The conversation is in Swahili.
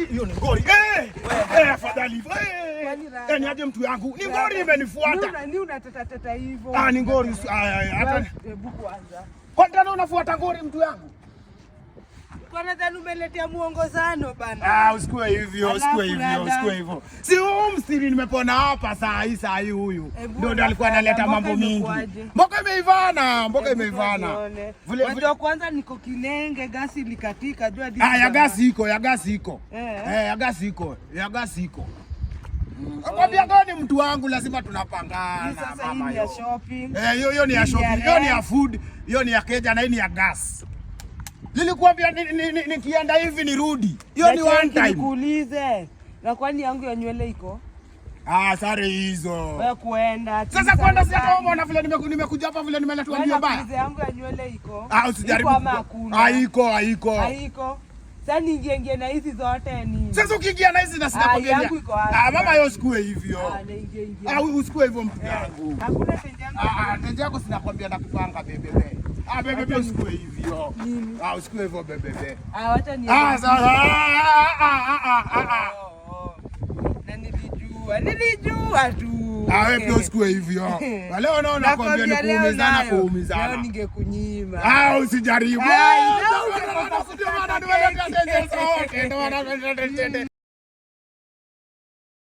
Hiyo ni ngori. Afadhali hivyo. Ni aje mtu yangu. Ni ngori imenifuata. Ni unatata hivyo. Ni ngori. Hata hebu kwanza. Kwa nini unafuata ngori mtu yangu? Kwa nini umeletea muongozano bana? Usikue hivyo, usikue hivyo. Si msiri nimepona hapa saa hii huyu. Ndio alikuwa analeta mambo mingi. Mboka imeivana. Vile kwanza niko Kilenge, gasi likatika, jua ya gasi iko. Ya gasi iko. Kwambia gani mtu wangu lazima tunapangana. Sasa hii ya shopping. Hiyo ni ya shopping, hiyo ni ya food, hiyo ni ya keja na hii ni ya gas. Nilikuambia nikienda hivi nirudi. Hiyo ni one time. Nikuulize. Na kwani yangu ya nywele iko? Sare hizo. Wewe kuenda. Sasa kwenda si kama umeona vile nimekuja hapa vile nimeletwa ndio baya. Yangu ya nywele iko. Usijaribu. Haiko. Sasa niingie na hizi zote ni. Sasa ukiingia na hizi na sinakwambia. Mama yao usikue hivyo. Usikue hivyo mtu yangu. Hakuna tenje yangu. Tenje yako sinakwambia nakupanga bebe. Bebe usikue hivyo. Usikue hivyo bebe. Acha ni. Na nilijua tu. Wewe pia usikue hivyo. Leo naona kwambia ni kuumizana. Leo ningekunyima. Usijaribu. Ndio maana